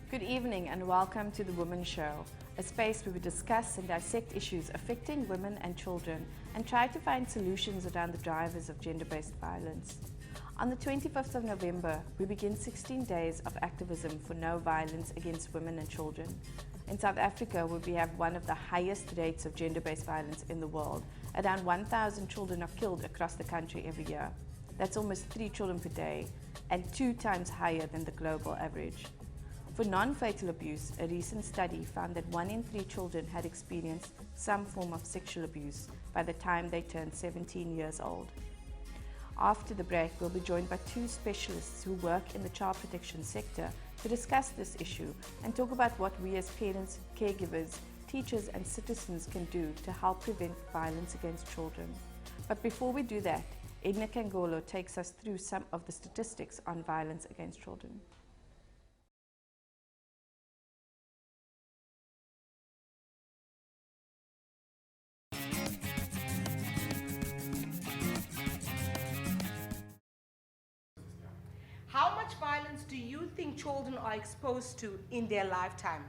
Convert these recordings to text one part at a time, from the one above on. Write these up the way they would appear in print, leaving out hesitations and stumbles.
Good evening and welcome to the Women Show, a space where we discuss and dissect issues affecting women and children and try to find solutions around the drivers of gender-based violence. On the 25th of November, we begin 16 days of activism for no violence against women and children. In South Africa, where we have one of the highest rates of gender-based violence in the world, around 1,000 children are killed across the country every year. That's almost 3 children per day and 2 times higher than the global average. For non-fatal abuse, a recent study found that 1 in 3 children had experienced some form of sexual abuse by the time they turned 17 years old. After the break, we'll be joined by 2 specialists who work in the child protection sector to discuss this issue and talk about what we as parents, caregivers, teachers and citizens can do to help prevent violence against children. But before we do that, Lenina Rassool takes us through some of the statistics on violence against children. How much violence do you think children are exposed to in their lifetime?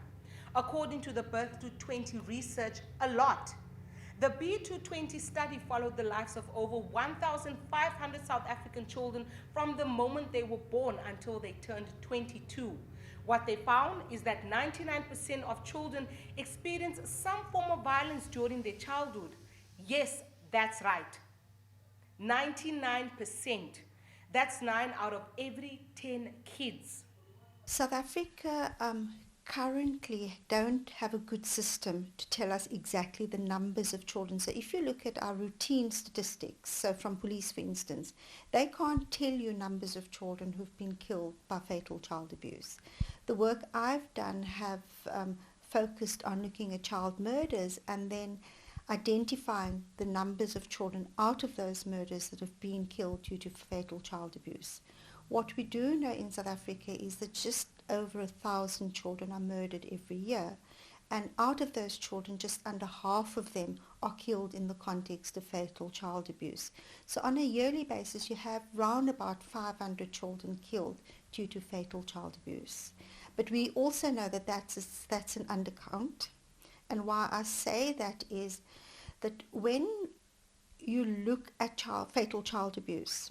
According to the Birth to 20 research, a lot. The B220 study followed the lives of over 1,500 South African children from the moment they were born until they turned 22. What they found is that 99% of children experience some form of violence during their childhood. Yes, that's right. 99%. That's 9 out of every 10 kids. South Africa currently don't have a good system to tell us exactly the numbers of children. So if you look at our routine statistics, so from police for instance, they can't tell you numbers of children who've been killed by fatal child abuse. The work I've done have focused on looking at child murders and then identifying the numbers of children out of those murders that have been killed due to fatal child abuse. What we do know in South Africa is that just over 1,000 children are murdered every year, and out of those children, just under half of them are killed in the context of fatal child abuse. So on a yearly basis, you have round about 500 children killed due to fatal child abuse. But we also know that that's an undercount. And why I say that is that when you look at fatal child abuse,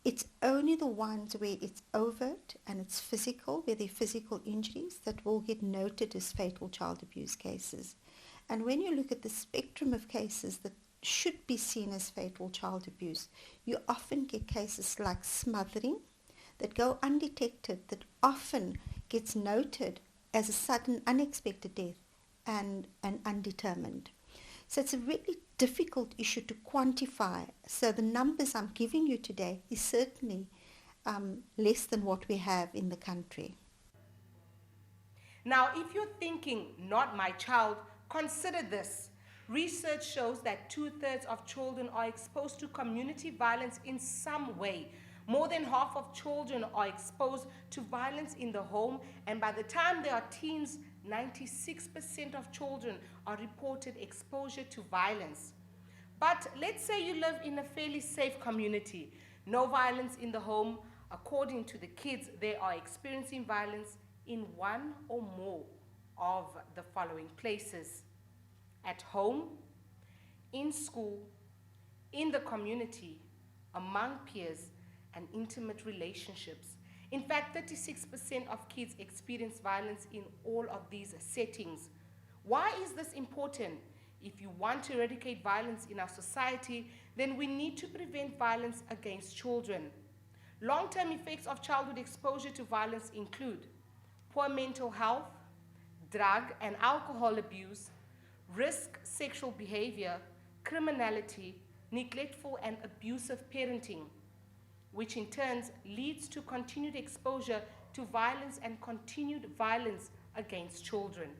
it's only the ones where it's overt and it's physical, where there are physical injuries, that will get noted as fatal child abuse cases. And when you look at the spectrum of cases that should be seen as fatal child abuse, you often get cases like smothering that go undetected, that often gets noted as a sudden unexpected death and undetermined. So it's a really difficult issue to quantify. So the numbers I'm giving you today is certainly less than what we have in the country. Now, if you're thinking, not my child, consider this. Research shows that 2/3 of children are exposed to community violence in some way. More than half of children are exposed to violence in the home, and by the time they are teens, 96% of children are reported exposure to violence. But let's say you live in a fairly safe community, no violence in the home. According to the kids, they are experiencing violence in one or more of the following places: at home, in school, in the community, among peers, and intimate relationships. In fact, 36% of kids experience violence in all of these settings. Why is this important? If you want to eradicate violence in our society, then we need to prevent violence against children. Long-term effects of childhood exposure to violence include poor mental health, drug and alcohol abuse, risk sexual behavior, criminality, neglectful and abusive parenting, which in turn leads to continued exposure to violence and continued violence against children.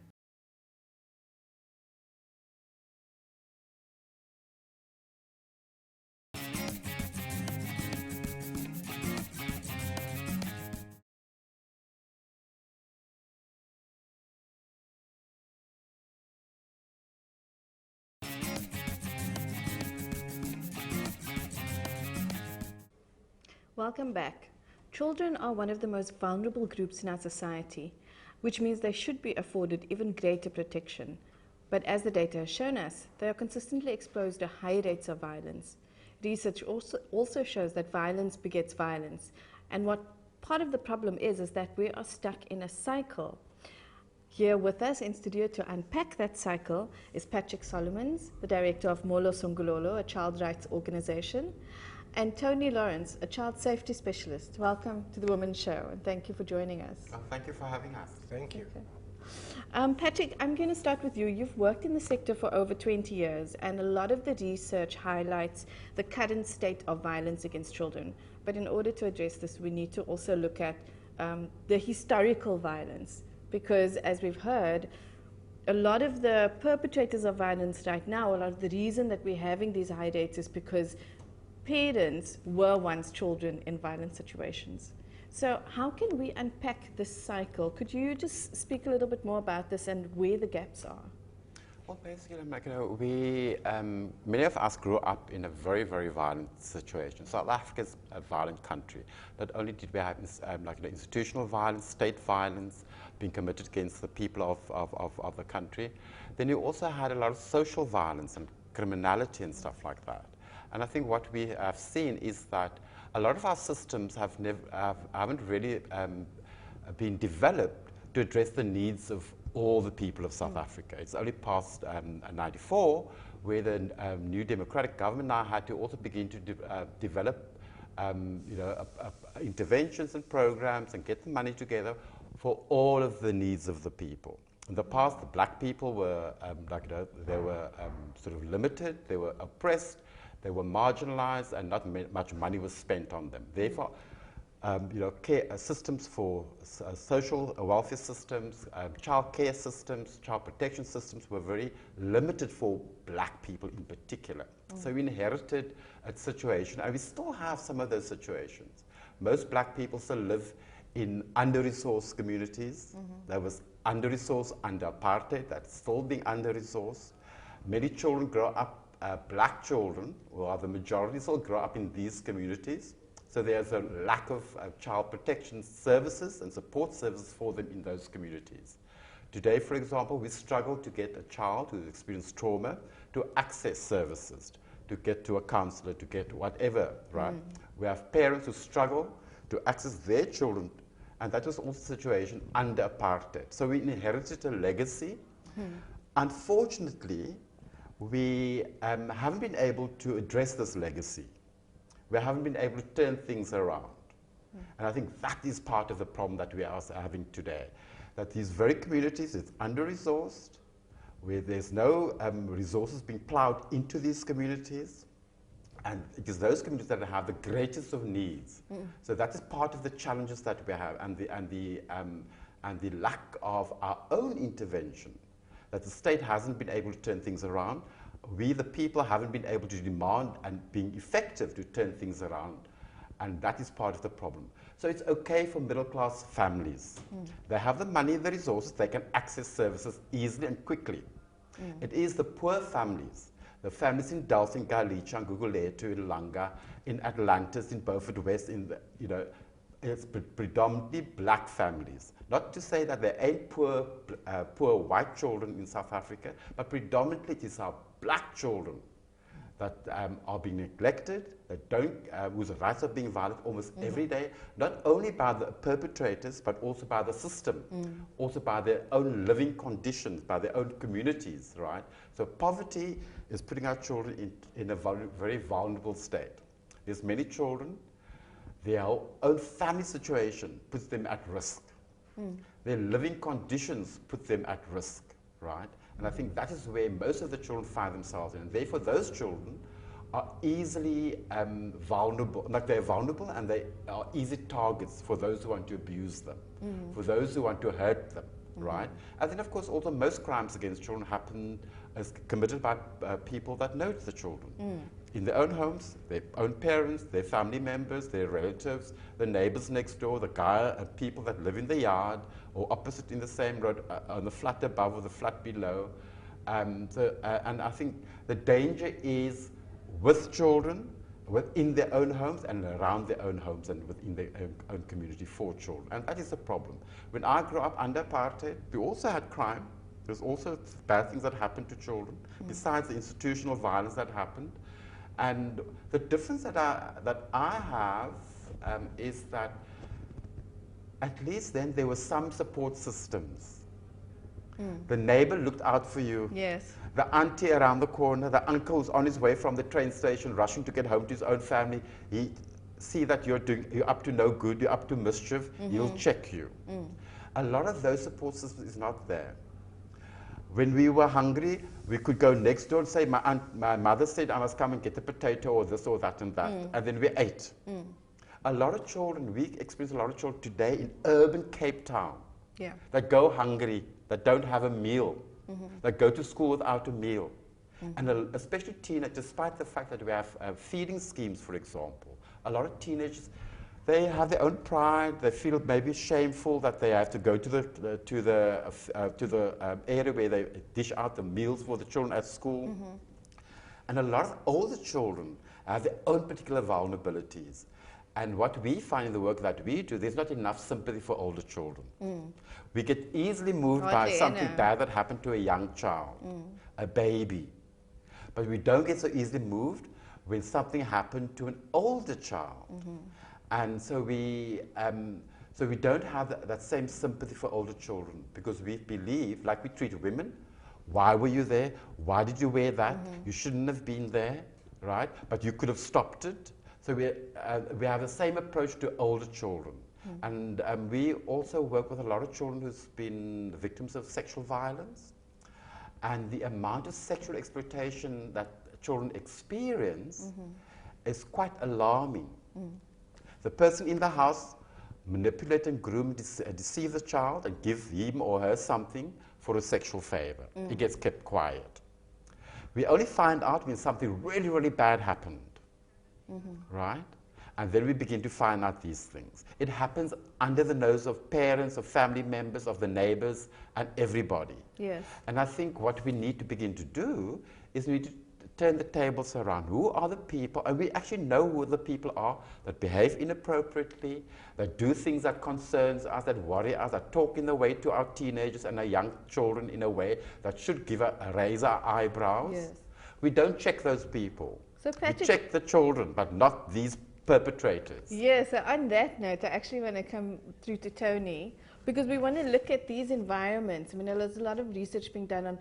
Welcome back. Children are one of the most vulnerable groups in our society, which means they should be afforded even greater protection. But as the data has shown us, they are consistently exposed to high rates of violence. Research also shows that violence begets violence. And what part of the problem is that we are stuck in a cycle. Here with us in studio to unpack that cycle is Patric Solomans, the director of Molo, Songololo, a child rights organization, and Tony Lawrence, a child safety specialist. Welcome to the Women's Show, and thank you for joining us. Oh, thank you for having us. Thank you. Okay. Patric, I'm going to start with you. You've worked in the sector for over 20 years, and a lot of the research highlights the current state of violence against children. But in order to address this, we need to also look at the historical violence, because as we've heard, a lot of the perpetrators of violence right now, a lot of the reason that we're having these high rates is because parents were once children in violent situations. So how can we unpack this cycle? Could you just speak a little bit more about this and where the gaps are? Well, basically, many of us grew up in a very, very violent situation. South Africa is a violent country. Not only did we have institutional violence, state violence being committed against the people of the country, then you also had a lot of social violence and criminality and stuff like that. And I think what we have seen is that a lot of our systems haven't really been developed to address the needs of all the people of South Africa. It's only past 94 where the new democratic government now had to also begin to develop interventions and programs and get the money together for all of the needs of the people. In the past, the black people were they were sort of limited, they were oppressed, they were marginalized, and not much money was spent on them. Therefore, care systems for social welfare systems, child care systems, child protection systems were very limited for black people in particular. So we inherited a situation, and we still have some of those situations. Most black people still live in under-resourced communities. There was under-resourced under apartheid, that's still being under-resourced. Many children grow up, black children, or the majority still grow up in these communities. So there's a lack of child protection services and support services for them in those communities. Today, for example, we struggle to get a child who's experienced trauma to access services, to get to a counselor, to get whatever, right? We have parents who struggle to access their children, and that was also the situation under apartheid. So we inherited a legacy. Unfortunately, we haven't been able to address this legacy. We haven't been able to turn things around. And I think that is part of the problem that we are having today. That these very communities, it's under-resourced, where there's no resources being plowed into these communities, and it is those communities that have the greatest of needs. So that is part of the challenges that we have, and the lack of our own intervention. That the state hasn't been able to turn things around. We, the people, haven't been able to demand and being effective to turn things around. And that is part of the problem. So it's okay for middle-class families. They have the money, the resources, they can access services easily and quickly. It is the poor families, the families in Dulce, in Galicia, in Guguletu, in Langa, in Atlantis, in Beaufort West, it's predominantly black families. Not to say that there ain't poor white children in South Africa, but predominantly it is our black children that are being neglected, that whose rights are being violated almost every day, not only by the perpetrators, but also by the system, also by their own living conditions, by their own communities, right? So poverty is putting our children in a very vulnerable state. There's many children, their own family situation puts them at risk. Their living conditions put them at risk, right? And I think that is where most of the children find themselves in. And therefore, those children are easily vulnerable, they're vulnerable and they are easy targets for those who want to abuse them, for those who want to hurt them, right? And then, of course, also most crimes against children happen as committed by people that know the children. In their own homes, their own parents, their family members, their relatives, the neighbors next door, the people that live in the yard or opposite in the same road, on the flat above or the flat below. And I think the danger is with children, within their own homes and around their own homes and within their own community for children. And that is a problem. When I grew up under apartheid, we also had crime. There's also bad things that happened to children, besides the institutional violence that happened. And the difference that I have is that at least then there were some support systems. The neighbor looked out for you. Yes. The auntie around the corner, the uncle who's on his way from the train station, rushing to get home to his own family. He see that you're up to no good, you're up to mischief, he'll check you. A lot of those support systems is not there. When we were hungry, we could go next door and say, my mother said I must come and get a potato or this or that and that. And then we ate. A lot of children, we experience a lot of children today in urban Cape Town that go hungry, that don't have a meal, that go to school without a meal. And especially teenagers, despite the fact that we have feeding schemes, for example, a lot of teenagers, they have their own pride. They feel maybe shameful that they have to go to the area where they dish out the meals for the children at school. And a lot of older children have their own particular vulnerabilities. And what we find in the work that we do, there's not enough sympathy for older children. We get easily moved by something bad that happened to a young child, a baby. But we don't get so easily moved when something happened to an older child. And so we don't have that same sympathy for older children, because we believe, like we treat women, why were you there? Why did you wear that? You shouldn't have been there, right? But you could have stopped it. So we have the same approach to older children. And we also work with a lot of children who's been victims of sexual violence. And the amount of sexual exploitation that children experience is quite alarming. The person in the house manipulate and groom, deceive the child and give him or her something for a sexual favor. It gets kept quiet. We only find out when something really, really bad happened, right? And then we begin to find out these things. It happens under the nose of parents, of family members, of the neighbors, and everybody. Yes. And I think what we need to begin to do is we need to turn the tables around. Who are the people? And we actually know who the people are that behave inappropriately, that do things that concerns us, that worry us, that talk in a way to our teenagers and our young children in a way that should raise our eyebrows. Yes. We don't check those people. So We Patric, check the children, but not these perpetrators. yeah, so on that note, I actually want to come through to Tony, because we want to look at these environments. I mean, there's a lot of research being done on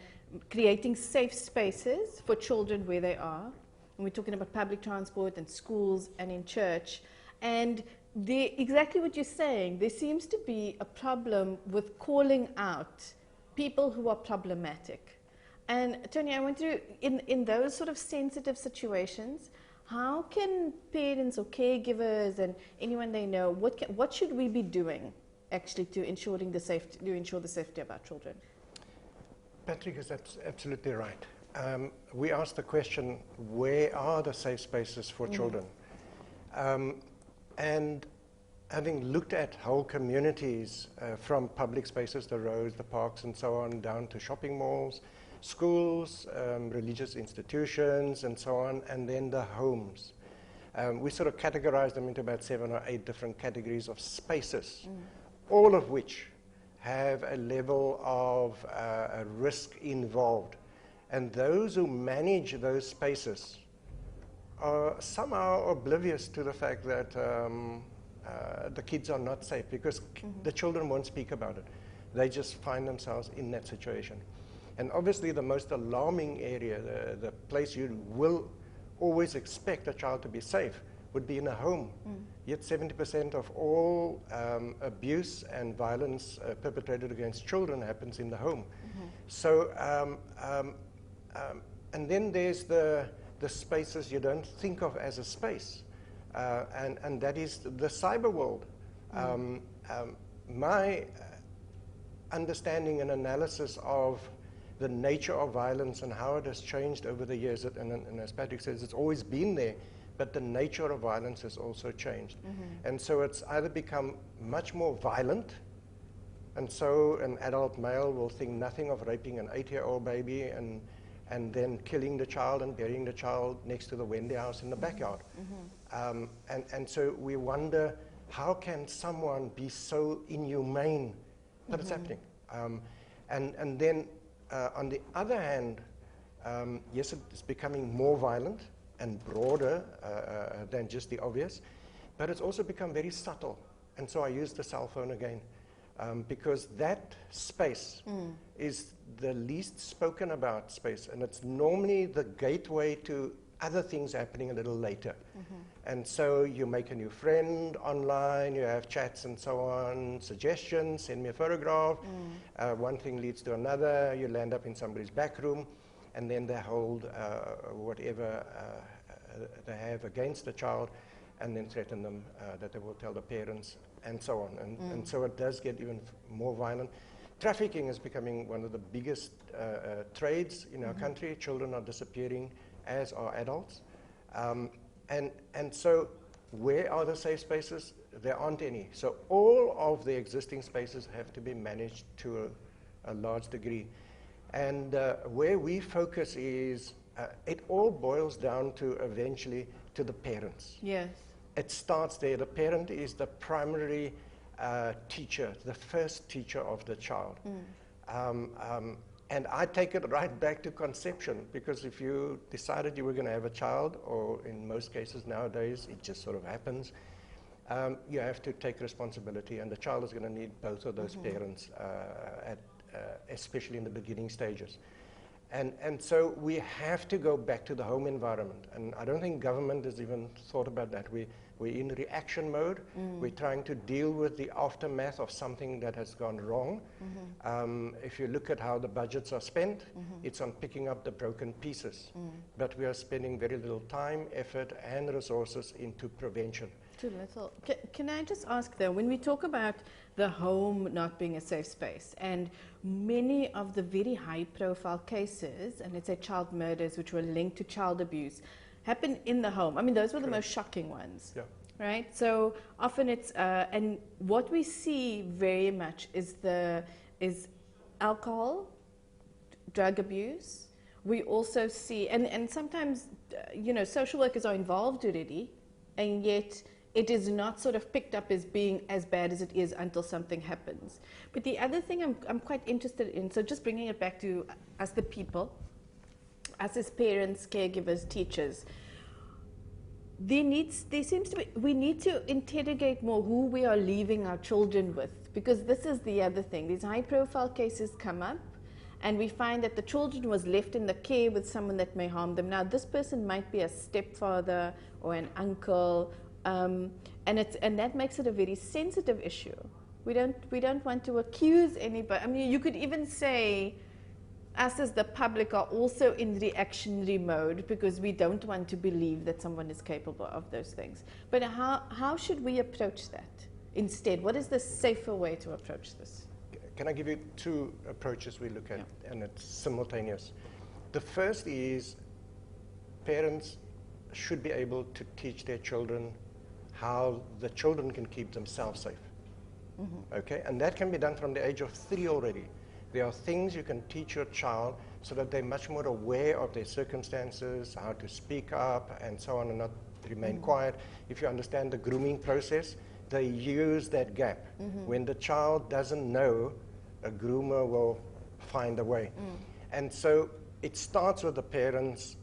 creating safe spaces for children where they are. And we're talking about public transport and schools and in church. And exactly what you're saying, there seems to be a problem with calling out people who are problematic. And Tony, I want to, in those sort of sensitive situations, how can parents or caregivers and anyone they know, what should we be doing actually to ensure the safety of our children? Patrick is absolutely right. We asked the question, where are the safe spaces for children? And having looked at whole communities, from public spaces, the roads, the parks and so on, down to shopping malls, schools, religious institutions and so on, and then the homes. We sort of categorize them into about 7 or 8 different categories of spaces, all of which have a level of a risk involved. And those who manage those spaces are somehow oblivious to the fact that the kids are not safe, because the children won't speak about it. They just find themselves in that situation. And obviously the most alarming area, the place you will always expect a child to be safe, would be in a home. Yet 70% of all abuse and violence perpetrated against children happens in the home. So, and then there's the spaces you don't think of as a space, and that is the cyber world. My understanding and analysis of the nature of violence and how it has changed over the years, and as Patrick says, it's always been there, but the nature of violence has also changed. And so it's either become much more violent, and so an adult male will think nothing of raping an 8-year-old baby, and and then killing the child and burying the child next to the Wendy house in the backyard. And so we wonder, how can someone be so inhumane? But it's happening. And then on the other hand, yes, it's becoming more violent and broader than just the obvious, but it's also become very subtle. And so I use the cell phone again, because that space is the least spoken about space, and it's normally the gateway to other things happening a little later. And so you make a new friend online, you have chats and so on, suggestions, send me a photograph. One thing leads to another, you land up in somebody's back room, and then they hold whatever they have against the child, and then threaten them that they will tell the parents, and so on. And so it does get even more violent. Trafficking is becoming one of the biggest trades in our country. Children are disappearing, as are adults. And so where are the safe spaces? There aren't any. So all of the existing spaces have to be managed to a large degree. And where we focus is, it all boils down to eventually to the parents. Yes. It starts there. The parent is the primary teacher, the first teacher of the child. And I take it right back to conception, because if you decided you were going to have a child, or in most cases nowadays it just sort of happens, you have to take responsibility, and the child is going to need both of those parents, especially in the beginning stages. And so we have to go back to the home environment, and I don't think government has even thought about that. We're in reaction mode. We're trying to deal with the aftermath of something that has gone wrong. If you look at how the budgets are spent, it's on picking up the broken pieces. But we are spending very little time, effort, and resources into prevention. Too little. Can I just ask though, when we talk about the home not being a safe space, and many of the very high profile cases, and let's say child murders which were linked to child abuse, happen in the home. I mean, those were the most shocking ones, right? So often it's, and what we see very much is alcohol, drug abuse. We also see, and sometimes, social workers are involved already, and yet it is not sort of picked up as being as bad as it is until something happens. But the other thing I'm quite interested in, so just bringing it back to us the people, us as parents, caregivers, teachers, we need to interrogate more who we are leaving our children with, because this is the other thing. These high profile cases come up, and we find that the children was left in the care with someone that may harm them. Now, this person might be a stepfather or an uncle, and that makes it a very sensitive issue. We don't want to accuse anybody. I mean, you could even say us as the public are also in reactionary mode, because we don't want to believe that someone is capable of those things. But how should we approach that instead? What is the safer way to approach this? Can I give you two approaches we look at, and it's simultaneous. The first is parents should be able to teach their children how the children can keep themselves safe. Okay, and that can be done from the age of 3 already. There are things you can teach your child so that they're much more aware of their circumstances, how to speak up, and so on, and not remain quiet. If you understand the grooming process, they use that gap. When the child doesn't know, a groomer will find a way. And so it starts with the parents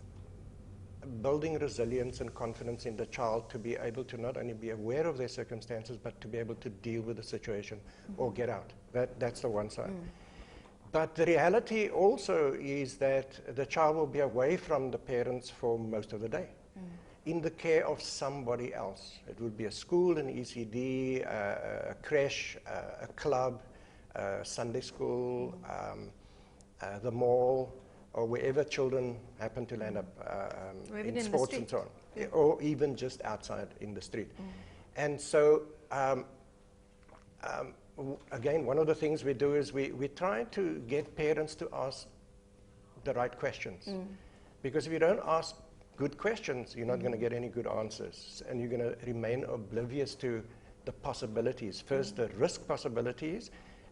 building resilience and confidence in the child to be able to not only be aware of their circumstances, but to be able to deal with the situation or get out. That's the one side. But the reality also is that the child will be away from the parents for most of the day, in the care of somebody else. It would be a school, an ECD, a creche, a club, Sunday school, the mall, or wherever children happen to land up in sports and so on, or even just outside in the street. And so, again, one of the things we do is we try to get parents to ask the right questions. Because if you don't ask good questions, you're not going to get any good answers, and you're going to remain oblivious to the possibilities. First, the risk possibilities,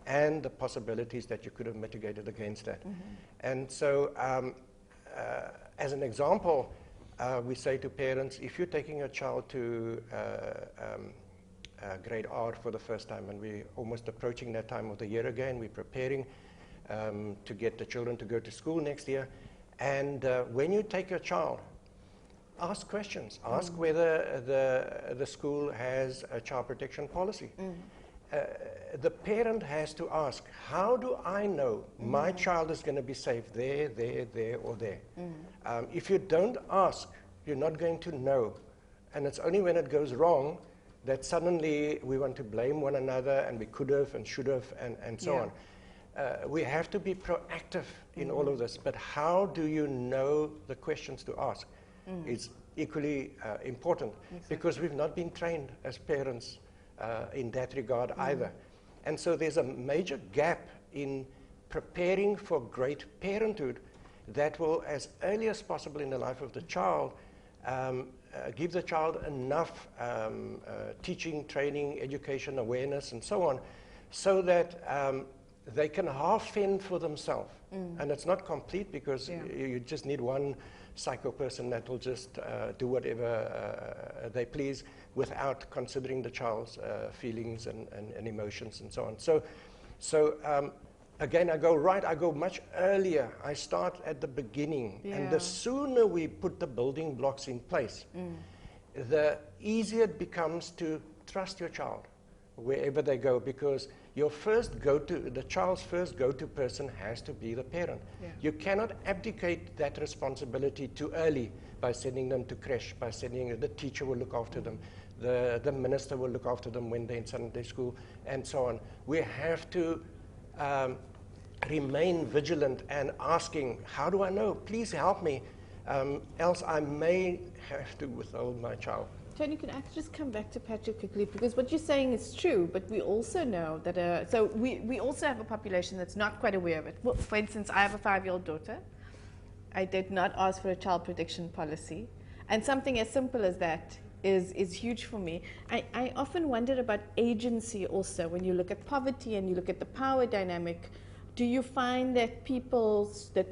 and the possibilities that you could have mitigated against that. And so as an example, we say to parents, if you're taking your child to grade R for the first time, and we're almost approaching that time of the year again, we're preparing to get the children to go to school next year. And when you take your child, ask questions. Ask whether the school has a child protection policy. The parent has to ask, how do I know my child is going to be safe there, or there? If you don't ask, you're not going to know. And it's only when it goes wrong that suddenly we want to blame one another, and we could have and should have and so on. We have to be proactive in all of this, but how do you know the questions to ask is equally important, because we've not been trained as parents in that regard either. And so there's a major gap in preparing for great parenthood that will, as early as possible in the life of the child, give the child enough teaching, training, education, awareness, and so on, so that they can half fend for themselves. And it's not complete, because you just need one psycho person that will just do whatever they please without considering the child's feelings and emotions and so on. So again, I go much earlier. I start at the beginning. And the sooner we put the building blocks in place, the easier it becomes to trust your child wherever they go, because the child's first go-to person has to be the parent. You cannot abdicate that responsibility too early by sending them to creche, by sending the teacher will look after them, the minister will look after them when they're in Sunday school, and so on. We have to remain vigilant and asking, how do I know? Please help me, else I may have to withhold my child. Tony, can I just come back to Patric quickly? Because what you're saying is true, but we also know that, so we also have a population that's not quite aware of it. Well, for instance, I have a 5-year-old daughter. I did not ask for a child protection policy. And something as simple as that is huge for me. I often wonder about agency also. When you look at poverty and you look at the power dynamic, do you find that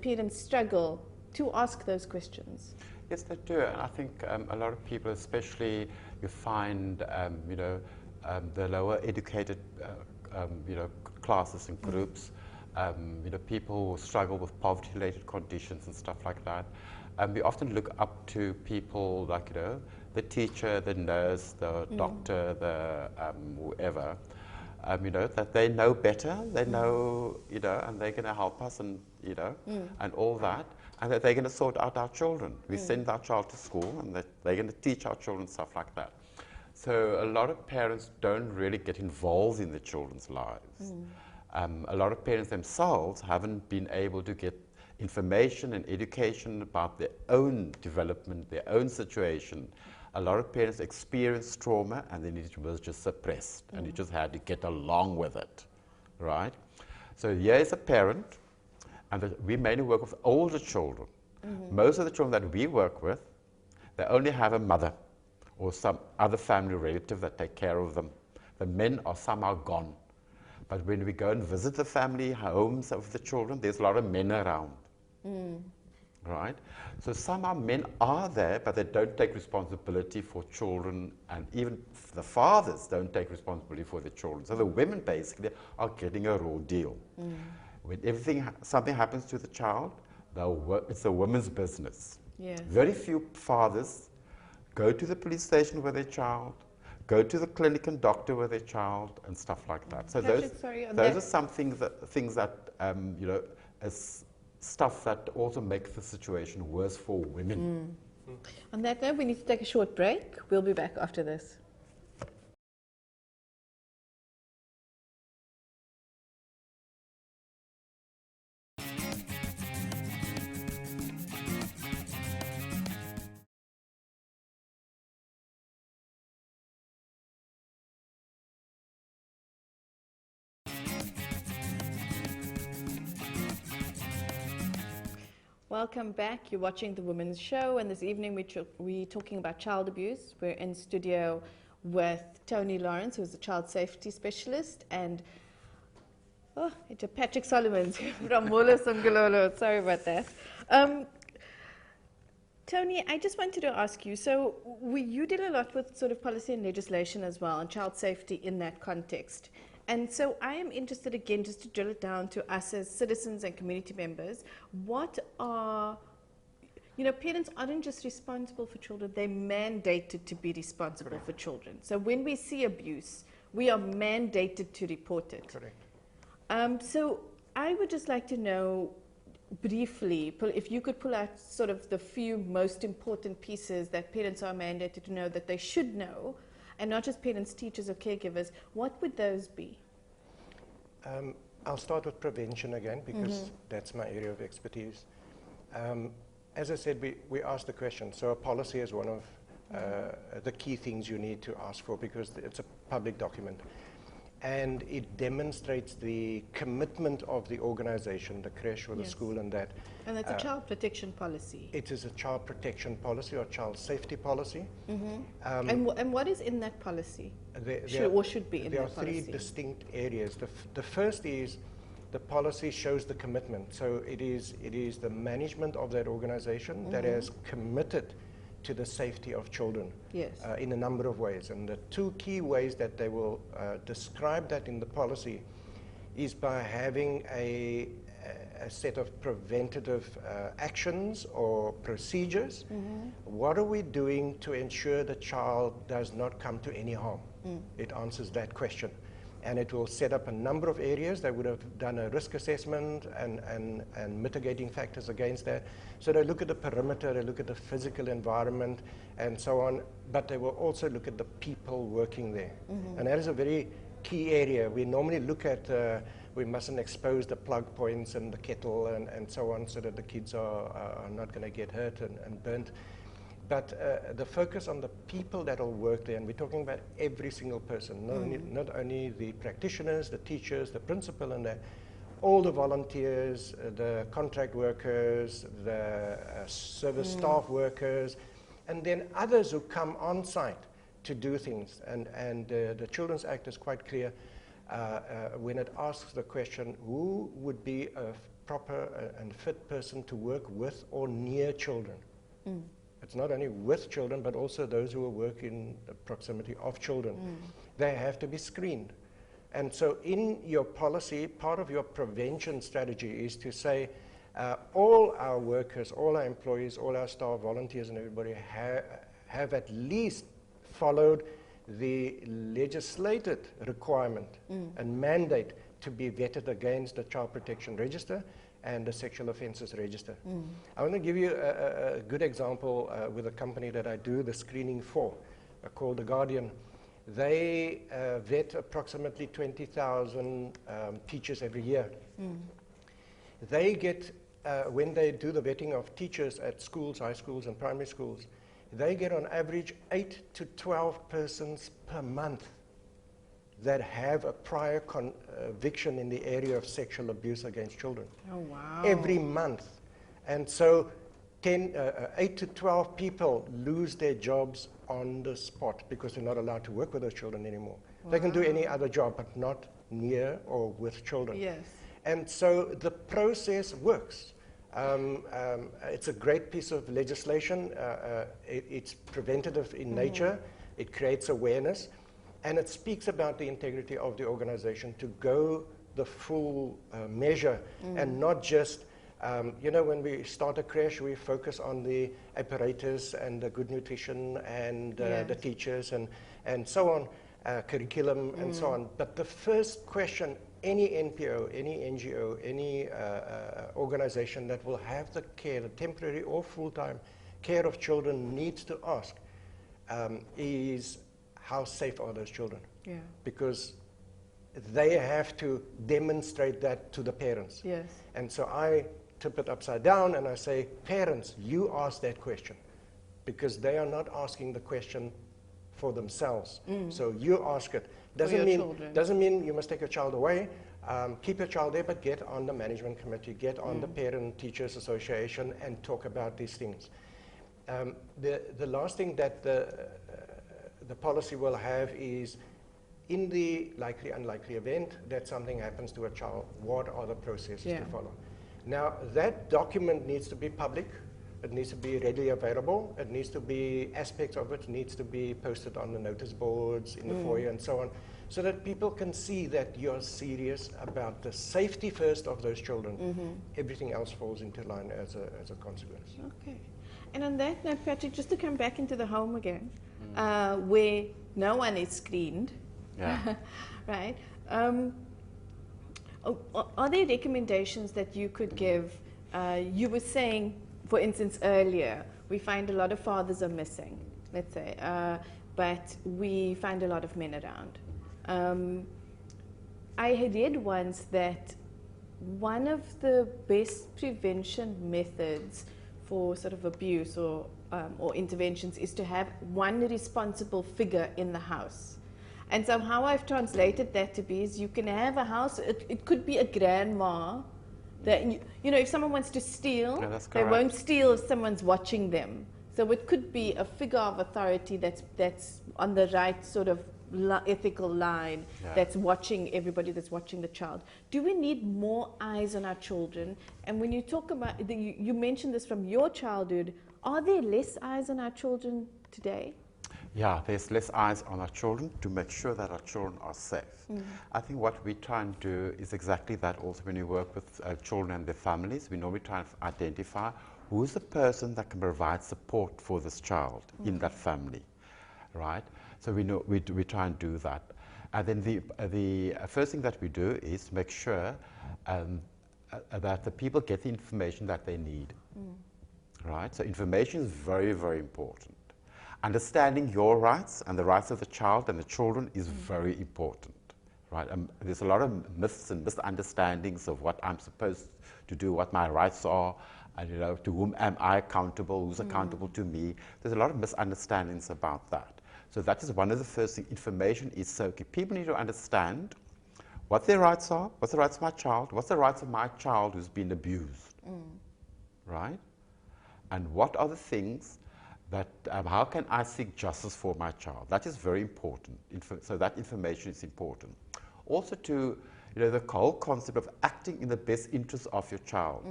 parents struggle to ask those questions? Yes, they do. And I think a lot of people, especially you find, the lower educated, classes and groups, people who struggle with poverty-related conditions and stuff like that. We often look up to people like, the teacher, the nurse, the doctor, the whoever, that they know better, they know, and they're going to help us and, and all that. And that they're going to sort out our children. We send our child to school, and that they're going to teach our children stuff like that. So a lot of parents don't really get involved in their children's lives. A lot of parents themselves haven't been able to get information and education about their own development, their own situation. A lot of parents experience trauma, and then it was just suppressed, and you just had to get along with it, right? So here is a parent. And we mainly work with older children. Most of the children that we work with, they only have a mother or some other family relative that take care of them. The men are somehow gone. But when we go and visit the family homes of the children, there's a lot of men around. Right? So somehow men are there, but they don't take responsibility for children, and even the fathers don't take responsibility for the children. So the women basically are getting a raw deal. When something happens to the child, it's a woman's business. Very few fathers go to the police station with their child, go to the clinic and doctor with their child, and stuff like that. So Patric, those are some things that is stuff that also makes the situation worse for women. On that note, we need to take a short break. We'll be back after this. Welcome back. You're watching The Women's Show, and this evening we're talking about child abuse. We're in studio with Tony Lawrence, who's a child safety specialist, and Patric Solomans from Molo, Songololo. Sorry about that. Tony, I just wanted to ask you, so you did a lot with sort of policy and legislation as well, and child safety in that context. And so I am interested again, just to drill it down to us as citizens and community members, what are, parents aren't just responsible for children, they're mandated to be responsible for children. So when we see abuse, we are mandated to report it. Correct. So I would just like to know, briefly, if you could pull out sort of the few most important pieces that parents are mandated to know that they should know, and not just parents, teachers, or caregivers, what would those be? I'll start with prevention again, because that's my area of expertise. As I said, we asked the question. So a policy is one of the key things you need to ask for, because it's a public document. And it demonstrates the commitment of the organization, the creche or the school, and that. And it's a child protection policy. It is a child protection policy or child safety policy. And what is in that policy? Should be in that policy? There are three distinct areas. The first is the policy shows the commitment. So it is the management of that organization that has committed to the safety of children in a number of ways. And the two key ways that they will describe that in the policy is by having a set of preventative actions or procedures. What are we doing to ensure the child does not come to any harm? It answers that question. And it will set up a number of areas. They would have done a risk assessment and mitigating factors against that. So they look at the perimeter, they look at the physical environment, and so on. But they will also look at the people working there. And that is a very key area. We normally look at, we mustn't expose the plug points and the kettle and so on, so that the kids are not going to get hurt and burnt. But the focus on the people that will work there, and we're talking about every single person, not only the practitioners, the teachers, the principal, and all the volunteers, the contract workers, the service staff workers, and then others who come on site to do things. And the Children's Act is quite clear when it asks the question, who would be a proper and fit person to work with or near children? It's not only with children, but also those who will work in the proximity of children. They have to be screened. And so in your policy, part of your prevention strategy is to say, all our workers, all our employees, all our staff, volunteers, and everybody have at least followed the legislated requirement and mandate to be vetted against the Child Protection Register and the Sexual Offences Register. I want to give you a good example with a company that I do the screening for, called The Guardian. They vet approximately 20,000 teachers every year. They get, when they do the vetting of teachers at schools, high schools and primary schools, they get on average 8 to 12 persons per month that have a prior conviction in the area of sexual abuse against children. Oh, wow. Every month. And so 8 to 12 people lose their jobs on the spot because they're not allowed to work with those children anymore. Wow. They can do any other job, but not near or with children. Yes. And so the process works. It's a great piece of legislation. It's preventative in nature. It creates awareness. And it speaks about the integrity of the organization to go the full measure and not just, when we start a creche, we focus on the apparatus and the good nutrition and the teachers and so on, curriculum and so on. But the first question any NPO, any NGO, any organization that will have the care, the temporary or full-time care of children needs to ask is, how safe are those children? Yeah. Because they have to demonstrate that to the parents. Yes. And so I tip it upside down and I say, parents, you ask that question, because they are not asking the question for themselves. So you ask it. Doesn't mean you must take your child away. Keep your child there, but get on the management committee, get on the Parent Teachers Association and talk about these things. The last thing that the policy will have is, in the likely, unlikely event that something happens to a child, what are the processes to follow? Now, that document needs to be public. It needs to be readily available. It needs to be, aspects of it needs to be posted on the notice boards, in the foyer and so on, so that people can see that you're serious about the safety first of those children. Everything else falls into line as a consequence. Okay. And on that note, Patrick, just to come back into the home again, where no one is screened, Yeah. right? Are there recommendations that you could give? You were saying, for instance, earlier, we find a lot of fathers are missing, let's say, but we find a lot of men around. I had read once that one of the best prevention methods for sort of abuse or interventions is to have one responsible figure in the house. And so how I've translated that to be is you can have a house, it could be a grandma, that you know, if someone wants to steal, Yeah, that's they correct. won't steal if someone's watching them. So it could be a figure of authority that's on the right sort of ethical line, Yeah. that's watching everybody, that's watching the child. Do we need more eyes on our children? And when you talk about, you mentioned this from your childhood, are there less eyes on our children today? Yeah, there's less eyes on our children to make sure that our children are safe. I think what we try and do is exactly that also when you work with children and their families. We normally try and identify who is the person that can provide support for this child in that family, right? So we try and do that. And then the first thing that we do is make sure that the people get the information that they need, right? So information is very, very important. Understanding your rights and the rights of the child and the children is very important, right? There's a lot of myths and misunderstandings of what I'm supposed to do, what my rights are, and you know, to whom am I accountable, who's accountable to me. There's a lot of misunderstandings about that. So that is one of the first things. Information is so key. People need to understand what their rights are, what's the rights of my child, what's the rights of my child who's been abused, right? And what are the things that, how can I seek justice for my child? That is very important. So that information is important. Also to, you know, the whole concept of acting in the best interest of your child,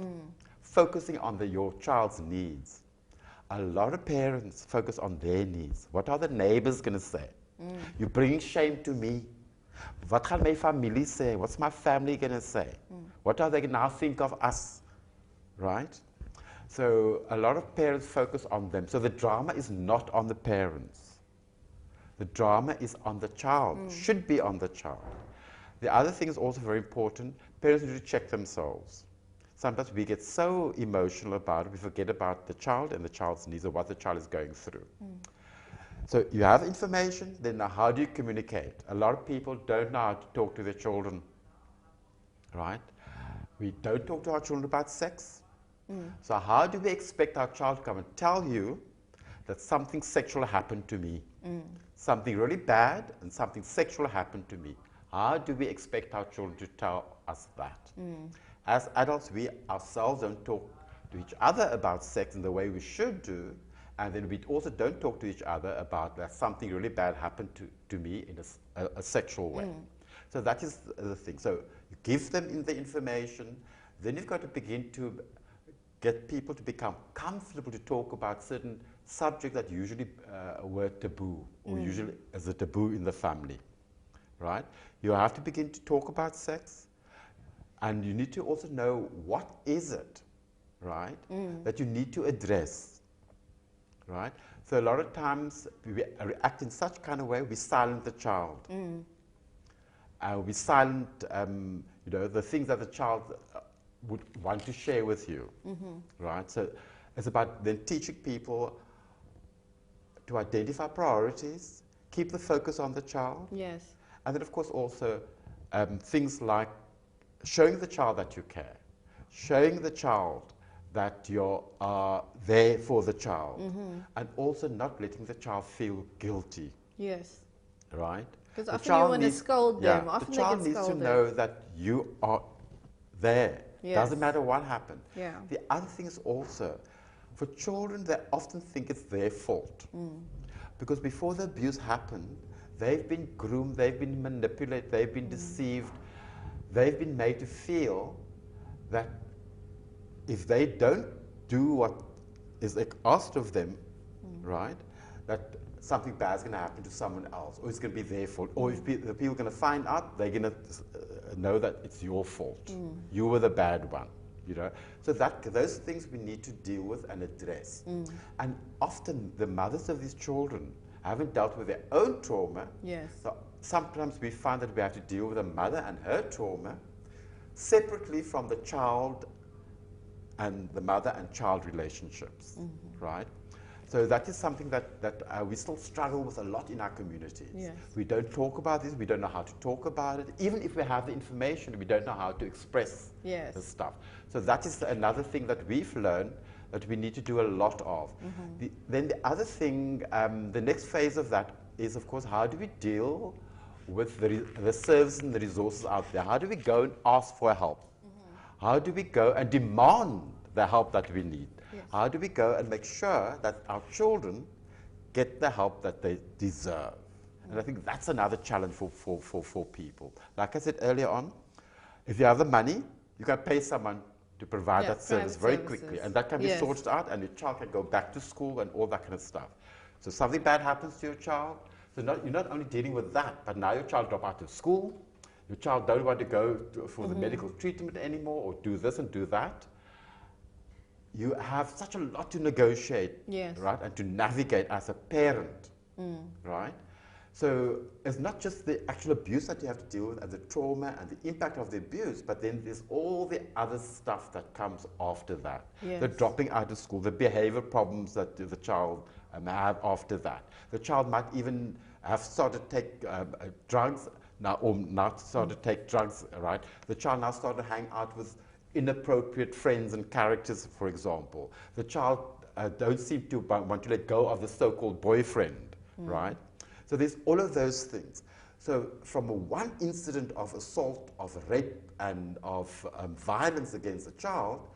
focusing on your child's needs. A lot of parents focus on their needs. What are the neighbors going to say? You're bringing shame to me. Wat gaan my familie say? What's my family going to say? What are they going to now think of us? Right? So a lot of parents focus on them. So the drama is not on the parents. The drama is on the child, should be on the child. The other thing is also very important. Parents need to check themselves. Sometimes we get so emotional about it, we forget about the child and the child's needs or what the child is going through. So you have information, then now how do you communicate? A lot of people don't know how to talk to their children, right? We don't talk to our children about sex. So how do we expect our child to come and tell you that something sexual happened to me? Something really bad and something sexual happened to me. How do we expect our children to tell us that? As adults, we ourselves don't talk to each other about sex in the way we should do, and then we also don't talk to each other about that something really bad happened to me in a sexual way. So that is the thing. So you give them the information, then you've got to begin to get people to become comfortable to talk about certain subjects that usually were taboo, or usually as a taboo in the family, right? You have to begin to talk about sex, and you need to also know what is it, right, that you need to address, right? So a lot of times we react in such kind of way, we silence the child. We silent, you know, the things that the child would want to share with you, right? So it's about then teaching people to identify priorities, keep the focus on the child. Yes. And then, of course, also things like showing the child that you care, showing the child that you're there for the child, and also not letting the child feel guilty, Yes. right? Because The often you child want to needs- scold them. yeah, Often the they child get needs to scolded. know that you are there. Yes. Doesn't matter what happened. Yeah. The other thing is also, for children, they often think it's their fault. Because before the abuse happened, they've been groomed, they've been manipulated, they've been deceived, they've been made to feel that if they don't do what is asked of them, right, that something bad is going to happen to someone else, or it's going to be their fault, or if the people are going to find out, they're going to know that it's your fault. You were the bad one, you know. So those things we need to deal with and address. And often the mothers of these children haven't dealt with their own trauma. Yes. So sometimes we find that we have to deal with a mother and her trauma separately from the child and the mother and child relationships, right? So that is something that we still struggle with a lot in our communities. Yes. We don't talk about this, we don't know how to talk about it. Even if we have the information, we don't know how to express Yes. the stuff. So that is another thing that we've learned that we need to do a lot of. Then the other thing, the next phase of that is, of course, how do we deal with the services and the resources out there? How do we go and ask for help? How do we go and demand the help that we need? Yes. How do we go and make sure that our children get the help that they deserve? And I think that's another challenge for people. Like I said earlier on, if you have the money, you can pay someone to provide that service very quickly. And that can be sorted out, and your child can go back to school and all that kind of stuff. So something bad happens to your child, so you're not only dealing with that, but now your child drops out of school, your child don't want to go for the medical treatment anymore, or do this and do that. You have such a lot to negotiate, right, and to navigate as a parent, right? So it's not just the actual abuse that you have to deal with and the trauma and the impact of the abuse, but then there's all the other stuff that comes after that. Yes. The dropping out of school, the behavior problems that the child have after that. The child might even have started to take drugs now, or not started to take drugs, right? The child now started to hang out with inappropriate friends and characters, for example. The child don't seem to want to let go of the so-called boyfriend, right? So there's all of those things. So from one incident of assault, of rape, and of violence against a child,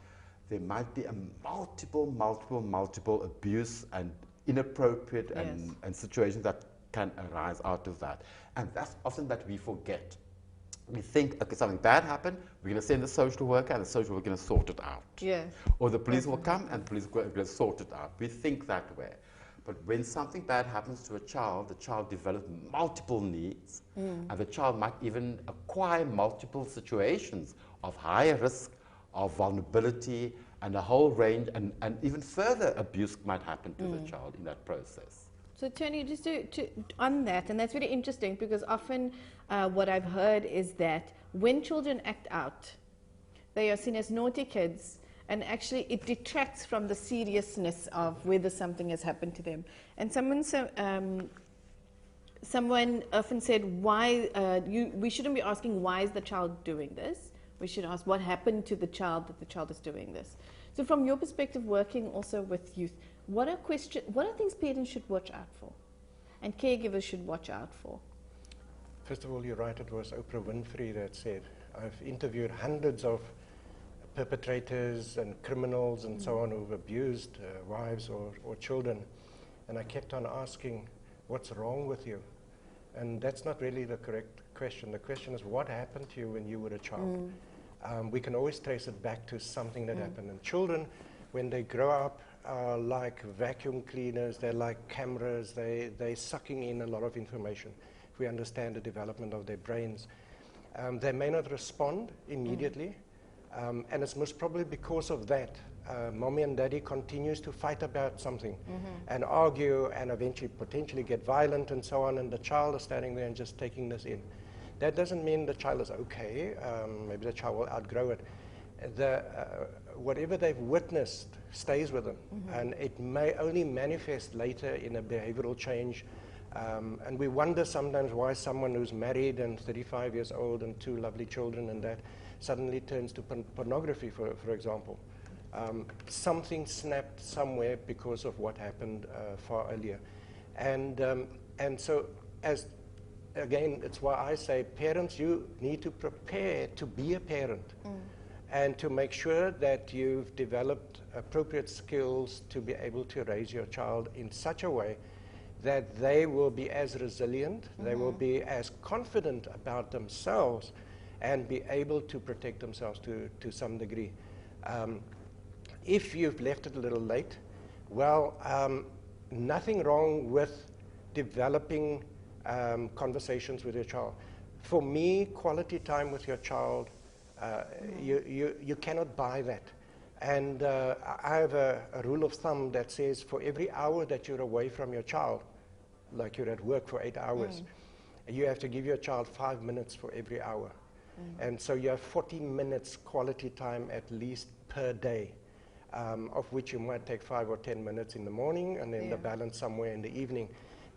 there might be a multiple abuse and inappropriate and situations that can arise out of that. And that's often that we forget. We think, okay, something bad happened, we're going to send the social worker, and the social worker is going to sort it out. Yes. Or the police will come, and the police are going to sort it out. We think that way. But when something bad happens to a child, the child develops multiple needs, and the child might even acquire multiple situations of higher risk, of vulnerability, and a whole range, and even further abuse might happen to the child in that process. So Tony, just on that, and that's really interesting, because often what I've heard is that when children act out, they are seen as naughty kids, and actually it detracts from the seriousness of whether something has happened to them. And someone often said, why we shouldn't be asking why is the child doing this. We should ask what happened to the child that the child is doing this. So from your perspective, working also with youth, what are things parents should watch out for and caregivers should watch out for? First of all, you're right, it was Oprah Winfrey that said, I've interviewed hundreds of perpetrators and criminals and so on who've abused wives or children, and I kept on asking, what's wrong with you? And that's not really the correct question. The question is, what happened to you when you were a child? We can always trace it back to something that happened. And children, when they grow up, are like vacuum cleaners, they're like cameras, they're sucking in a lot of information. If we understand the development of their brains, they may not respond immediately, and it's most probably because of that. Mommy and daddy continues to fight about something and argue and eventually potentially get violent and so on, and the child is standing there and just taking this in. That doesn't mean the child is okay. Maybe the child will outgrow it. Whatever they've witnessed stays with them, and it may only manifest later in a behavioral change. And we wonder sometimes why someone who's married and 35 years old and 2 lovely children and that suddenly turns to pornography, for example. Something snapped somewhere because of what happened far earlier. And so, again, it's why I say, parents, you need to prepare to be a parent and to make sure that you've developed appropriate skills to be able to raise your child in such a way that they will be as resilient, they will be as confident about themselves and be able to protect themselves to some degree. If you've left it a little late, Well, nothing wrong with developing conversations with your child. For me, quality time with your child, you cannot buy that. And I have a rule of thumb that says for every hour that you're away from your child, like you're at work for 8 hours, you have to give your child 5 minutes for every hour. And so you have 40 minutes quality time at least per day, of which you might take 5 or 10 minutes in the morning and then the balance somewhere in the evening.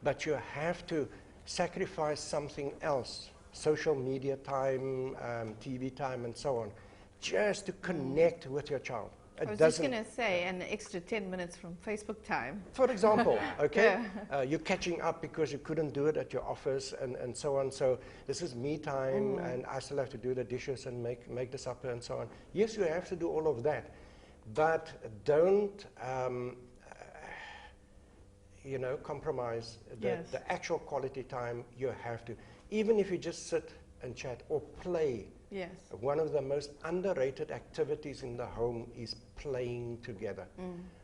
But you have to sacrifice something else, social media time, TV time, and so on, just to connect with your child. I was just going to say, an extra 10 minutes from Facebook time. For example, okay? You're catching up because you couldn't do it at your office and so on. So this is me time, and I still have to do the dishes and make the supper and so on. Yes, you have to do all of that. But don't, compromise the actual quality time. You have to. Even if you just sit and chat or play. Yes. One of the most underrated activities in the home is playing together.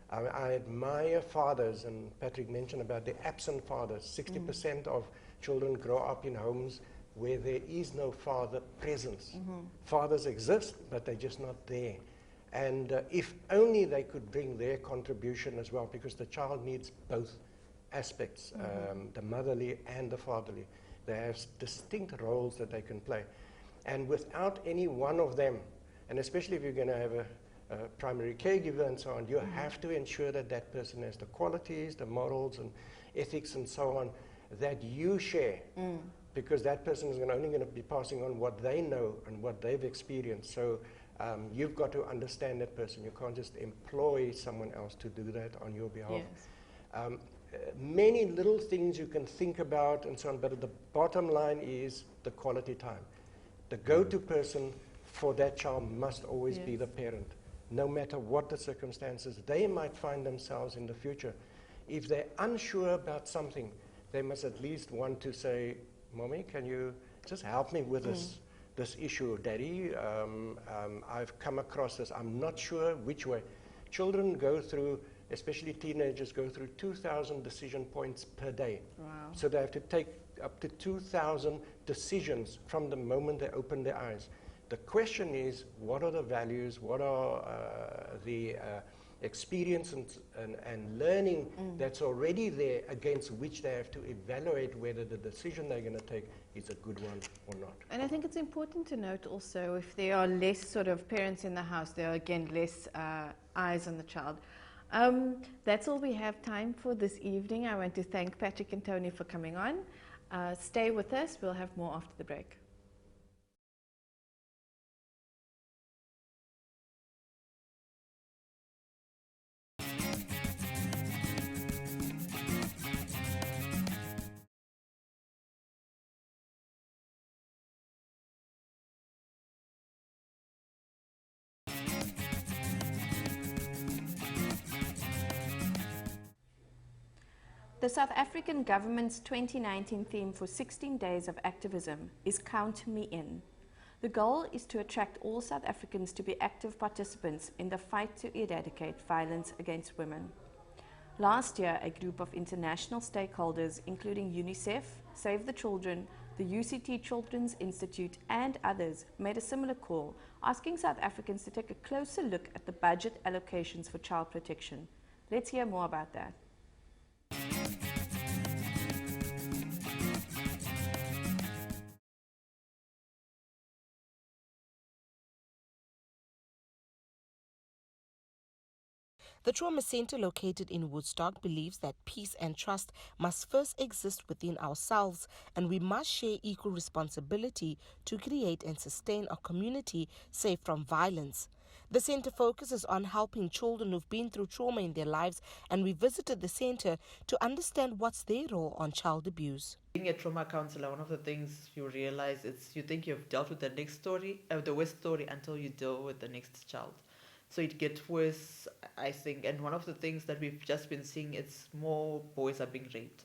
I admire fathers, and Patrick mentioned about the absent fathers. 60% of children grow up in homes where there is no father presence. Fathers exist, but they're just not there. And if only they could bring their contribution as well, because the child needs both aspects, the motherly and the fatherly. They have distinct roles that they can play. And without any one of them, and especially if you're going to have a primary caregiver and so on, you have to ensure that that person has the qualities, the morals and ethics and so on that you share, because that person is only going to be passing on what they know and what they've experienced. So you've got to understand that person. You can't just employ someone else to do that on your behalf. Yes. Many little things you can think about and so on, but the bottom line is the quality time. The go-to person for that child must always be the parent, no matter what the circumstances. They might find themselves in the future. If they're unsure about something, they must at least want to say, Mommy, can you just help me with this issue? Daddy, I've come across this. I'm not sure which way. Children go through, especially teenagers, go through 2,000 decision points per day. Wow. So they have to take up to 2,000 decisions from the moment they open their eyes. The question is, what are the values, what are the experience and learning that's already there against which they have to evaluate whether the decision they're going to take is a good one or not. And I think it's important to note also, if there are less sort of parents in the house, there are again less eyes on the child. That's all we have time for this evening. I want to thank Patrick and Tony for coming on. Stay with us. We'll have more after the break. The South African government's 2019 theme for 16 days of activism is Count Me In. The goal is to attract all South Africans to be active participants in the fight to eradicate violence against women. Last year, a group of international stakeholders, including UNICEF, Save the Children, the UCT Children's Institute, and others, made a similar call, asking South Africans to take a closer look at the budget allocations for child protection. Let's hear more about that. The Trauma Center located in Woodstock believes that peace and trust must first exist within ourselves, and we must share equal responsibility to create and sustain a community safe from violence. The center focuses on helping children who've been through trauma in their lives, and we visited the center to understand what's their role on child abuse. Being a trauma counselor, one of the things you realize is you think you've dealt with the next story, the worst story, until you deal with the next child. So it gets worse, I think. And one of the things that we've just been seeing is more boys are being raped.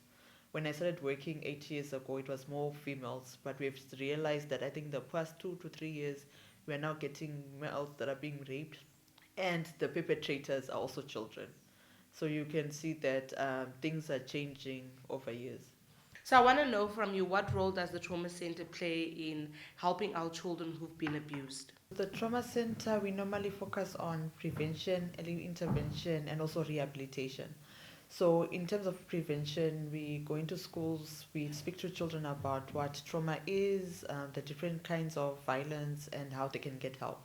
When I started working 8 years ago, it was more females. But we've realized that I think the past 2 to 3 years, we're now getting males that are being raped. And the perpetrators are also children. So you can see that things are changing over years. So I want to know from you, what role does the Trauma Center play in helping our children who've been abused? The Trauma Center, we normally focus on prevention, early intervention, and also rehabilitation. So in terms of prevention, we go into schools, we speak to children about what trauma is, the different kinds of violence, and how they can get help.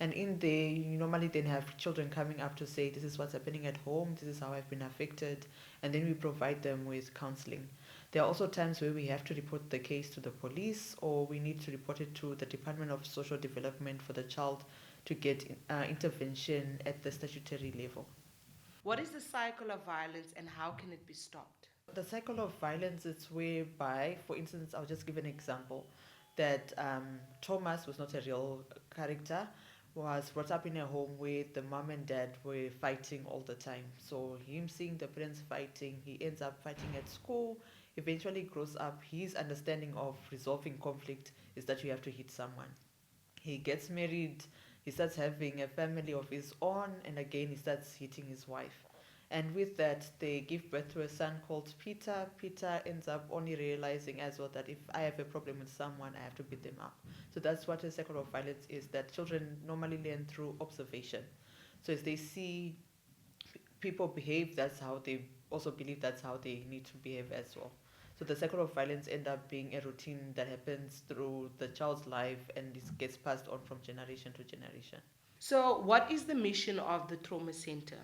And in there, you normally then have children coming up to say, this is what's happening at home, this is how I've been affected, and then we provide them with counseling. There are also times where we have to report the case to the police, or we need to report it to the Department of Social Development for the child to get intervention at the statutory level. What is the cycle of violence and how can it be stopped? The cycle of violence is whereby, for instance, I'll just give an example, that Thomas was not a real character, was brought up in a home where the mom and dad were fighting all the time. So him seeing the parents fighting, he ends up fighting at school, eventually grows up. His understanding of resolving conflict is that you have to hit someone. He gets married, he starts having a family of his own, and again he starts hitting his wife. And with that, they give birth to a son called Peter. Peter ends up only realizing as well that if I have a problem with someone, I have to beat them up. So that's what a cycle of violence is, that children normally learn through observation. So as they see people behave, that's how they also believe that's how they need to behave as well. So the cycle of violence ends up being a routine that happens through the child's life, and this gets passed on from generation to generation. So what is the mission of the Trauma Center?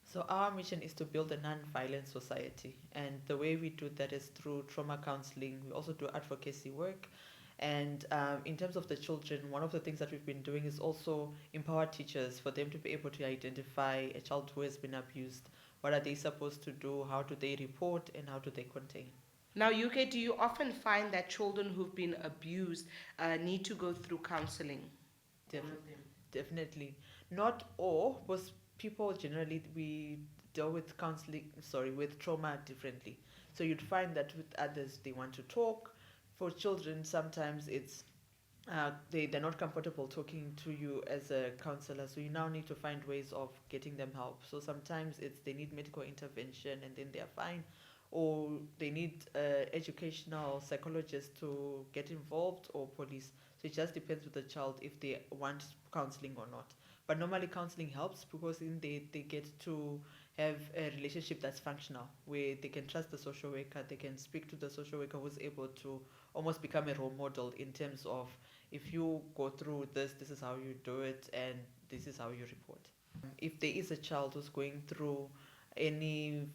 So our mission is to build a non-violent society, and the way we do that is through trauma counseling. We also do advocacy work, and in terms of the children, one of the things that we've been doing is also empower teachers for them to be able to identify a child who has been abused. What are they supposed to do? How do they report? And how do they contain? Now, UK, do you often find that children who've been abused need to go through counseling? Definitely. Not all, but people generally, we deal with with trauma differently. So you'd find that with others, they want to talk. For children, sometimes it's they're not comfortable talking to you as a counselor, so you now need to find ways of getting them help. So sometimes it's they need medical intervention and then they're fine, or they need educational psychologists to get involved, or police. So it just depends with the child if they want counseling or not. But normally counseling helps because in they get to have a relationship that's functional, where they can trust the social worker, they can speak to the social worker who's able to almost become a role model in terms of, if you go through this, this is how you do it, and this is how you report. If there is a child who's going through any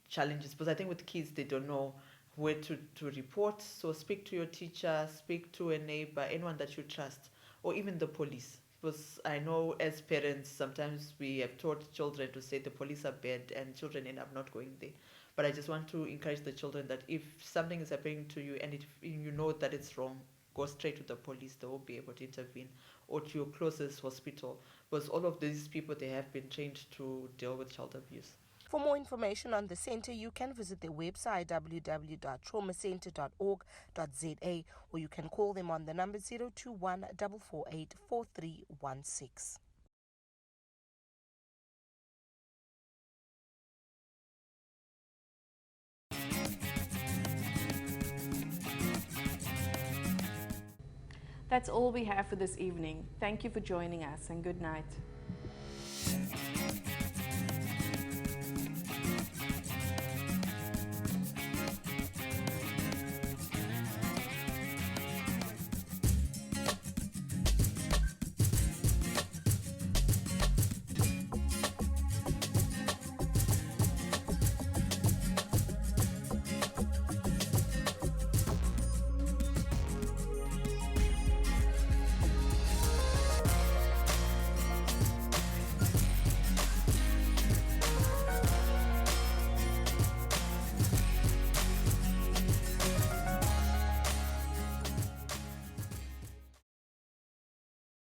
challenges, because I think with kids, they don't know where to report. So speak to your teacher, speak to a neighbor, anyone that you trust, or even the police. Because I know as parents, sometimes we have taught children to say the police are bad and children end up not going there. But I just want to encourage the children that if something is happening to you and if you know that it's wrong, go straight to the police. They will be able to intervene, or to your closest hospital. Because all of these people, they have been trained to deal with child abuse. For more information on the center, you can visit their website www.traumacenter.org.za, or you can call them on the number 021 448 4316. That's all we have for this evening. Thank you for joining us, and good night.